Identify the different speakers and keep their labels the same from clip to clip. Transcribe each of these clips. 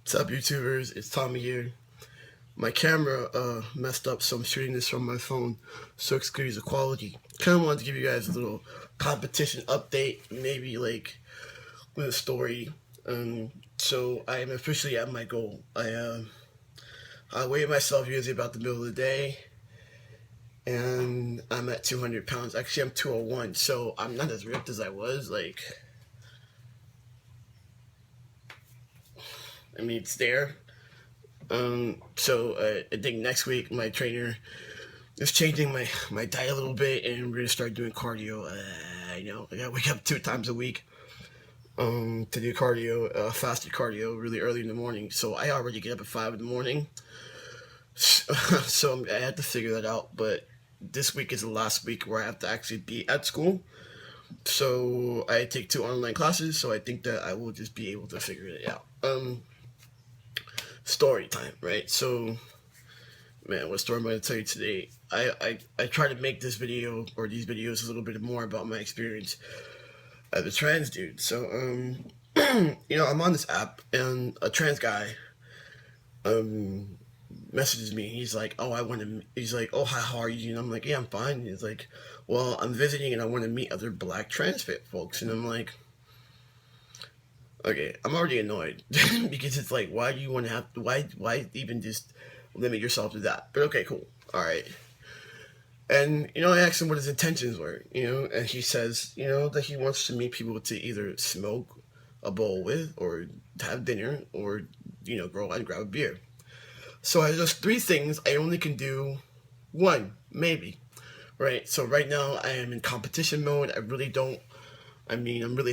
Speaker 1: What's up, YouTubers? It's Tommy here. My camera messed up, so I'm shooting this from my phone, so excuse the quality. Kind of wanted to give you guys a little competition update, maybe like with a story. So I am officially at my goal. I weigh myself usually about the middle of the day, and I'm at 200 pounds. Actually, I'm 201, so I'm not as ripped as I was. I mean, it's there. So I think next week my trainer is changing my diet a little bit, and we're gonna start doing cardio. I know I gotta wake up 2 times a week to do cardio, fasted cardio, really early in the morning. So I already get up at 5 in the morning, so I had to figure that out. But this week is the last week where I have to actually be at school. So I take 2 online classes. So I think that I will just be able to figure it out. Story time, right? So man, what story am I going to tell you today? I try to make this video or these videos a little bit more about my experience as a trans dude. So, I'm on this app and a trans guy messages me. He's like, oh, he's like, oh, hi, how are you? And I'm like, yeah, I'm fine. He's like, well, I'm visiting and I want to meet other black trans fit folks. And I'm like, okay, I'm already annoyed because it's like, why do you want to why even just limit yourself to that? But okay, cool. All right. And, I asked him what his intentions were, and he says, that he wants to meet people to either smoke a bowl with or have dinner or, go out and grab a beer. So I there's three things I only can do one, maybe, right? So right now I am in competition mode. I'm really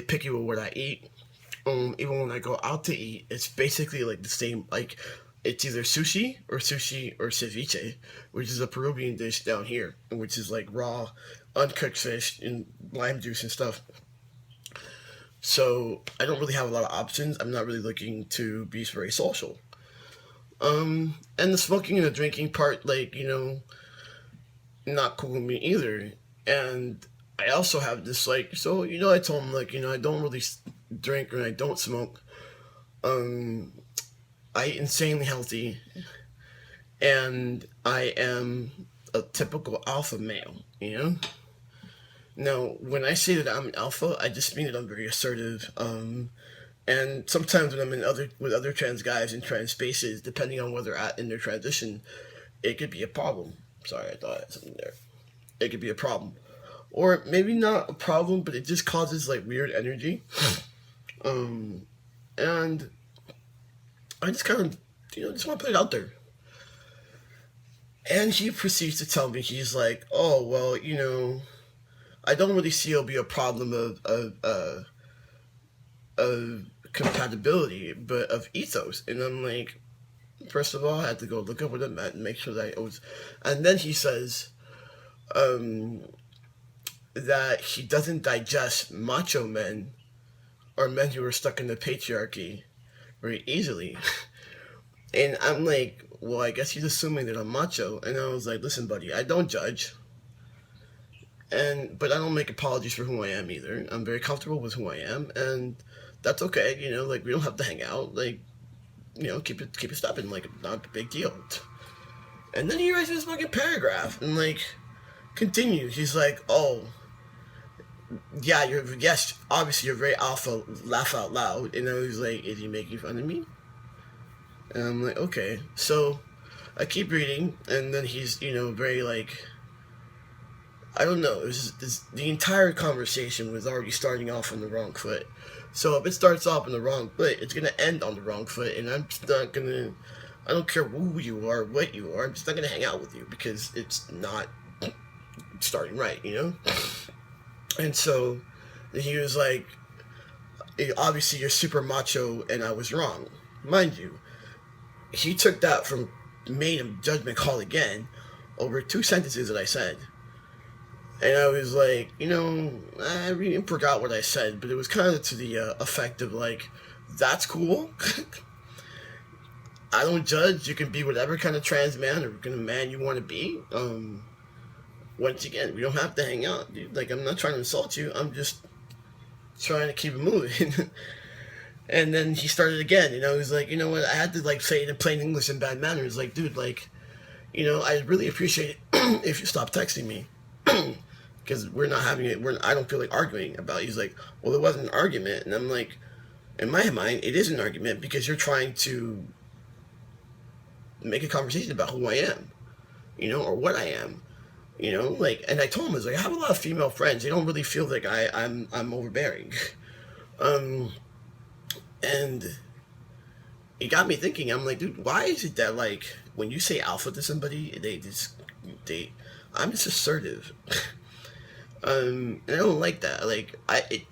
Speaker 1: picky with what I eat. Even when I go out to eat, it's basically like the same, like it's either sushi or ceviche, which is a Peruvian dish down here, which is like raw, uncooked fish and lime juice and stuff. So I don't really have a lot of options. I'm not really looking to be very social. And the smoking and the drinking part, not cool with me either. And I also have this I told him I don't really drink and I don't smoke. I eat insanely healthy, and I am a typical alpha male. Now, when I say that I'm an alpha, I just mean that I'm very assertive. And sometimes when I'm with other trans guys in trans spaces, depending on where they're at in their transition, it could be a problem. Sorry, I thought I had something there. It could be a problem, or maybe not a problem, but it just causes like weird energy. And I just kind of, just want to put it out there. And he proceeds to tell me, he's like, oh, well, I don't really see it'll be a problem of compatibility, but of ethos. And I'm like, first of all, I had to go look up what it meant and make sure that it was. And then he says that he doesn't digest macho men or men who are stuck in the patriarchy very easily. And I'm like, well, I guess he's assuming that I'm macho. And I was like, listen, buddy, I don't judge. But I don't make apologies for who I am either. I'm very comfortable with who I am, and that's okay. We don't have to hang out. Keep it stepping. Not a big deal. And then he writes this fucking paragraph and continues. He's like, oh, yeah, obviously you're very alpha. Laugh out loud. And I was like, is he making fun of me? And I'm like, okay. So I keep reading, and then he's very I don't know. It was the entire conversation was already starting off on the wrong foot. So if it starts off on the wrong foot, it's gonna end on the wrong foot, and I'm just not gonna. I don't care who you are, what you are. I'm just not gonna hang out with you because it's not starting right, And so he was like, obviously you're super macho, and I was wrong, mind you. He took that from made a judgment call again over 2 sentences that I said. And I was like, I really forgot what I said, but it was kind of to the effect of that's cool. I don't judge. You can be whatever kind of trans man or kind of man you want to be. Once again, we don't have to hang out, dude. I'm not trying to insult you. I'm just trying to keep it moving. And then he started again. You know, he's like, you know what? I had to like say it in plain English and bad manners. Like, dude, like, you know, I really appreciate it if you stop texting me. Because we're not having it. I don't feel like arguing about it. He's like, well, it wasn't an argument. And I'm like, in my mind, it is an argument because you're trying to make a conversation about who I am, you know, or what I am, you know, like. And I told him, I was like, I have a lot of female friends. They don't really feel like I'm overbearing, um, and it got me thinking. I'm like, dude, why is it that like when you say alpha to somebody, they I'm just assertive. And I don't like that. Like I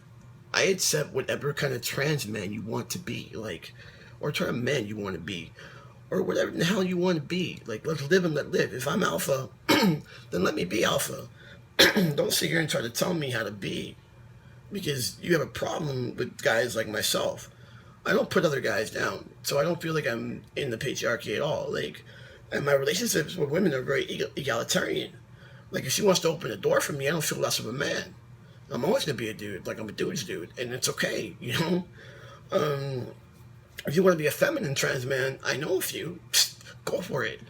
Speaker 1: accept whatever kind of trans man you want to be, like, or trans man you want to be, or whatever the hell you want to be. Like, let's live and let live. If I'm alpha, then let me be alpha. Don't sit here and try to tell me how to be, because you have a problem with guys like myself. I don't put other guys down, so I don't feel like I'm in the patriarchy at all. Like, and my relationships with women are very egalitarian. Like, if she wants to open a door for me, I don't feel less of a man. I'm always gonna be a dude. Like, I'm a dude's dude, and it's okay, you know. Um, if you want to be a feminine trans man, I know a few. Go for it.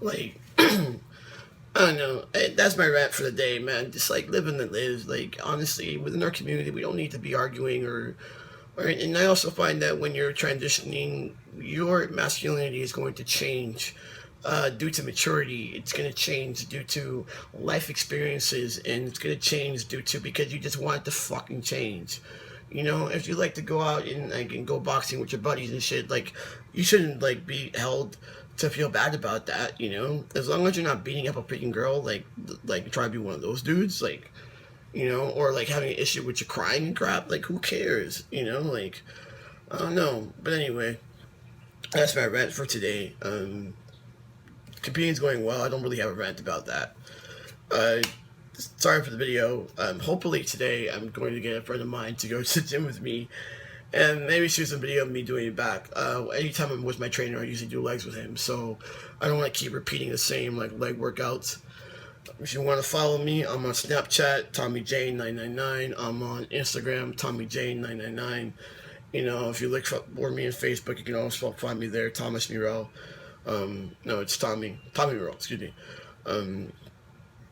Speaker 1: Like, I don't know. That's my rant for the day, man. Just like living and live. Like, honestly, within our community, we don't need to be arguing or. And I also find that when you're transitioning, your masculinity is going to change due to maturity. It's going to change due to life experiences, and it's going to change due to because you just want it to fucking change. You know, if you like to go out and like and go boxing with your buddies and shit, like you shouldn't like be held to feel bad about that. You know, as long as you're not beating up a freaking girl, like try to be one of those dudes, like you know, or like having an issue with you crying and crap. Like who cares? You know, like I don't know. But anyway, that's my rant for today. Competing's going well. I don't really have a rant about that. Uh, Sorry for the video. Hopefully today I'm going to get a friend of mine to go to the gym with me and maybe shoot some video of me doing it back. Anytime I'm with my trainer, I usually do legs with him, so I don't want to keep repeating the same like leg workouts. If you want to follow me, I'm on Snapchat, TommyJ999. I'm on Instagram, TommyJ999. You know, if you look for me on Facebook, you can also find me there, Thomas Murrell. No, it's Tommy Murrell, excuse me. Um,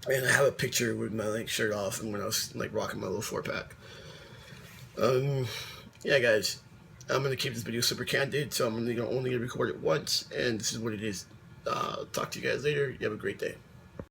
Speaker 1: and I have a picture with my like shirt off and when I was like rocking my little 4-pack. Yeah, guys, I'm gonna keep this video super candid, so I'm only gonna record it once, and this is what it is. Talk to you guys later. You have a great day.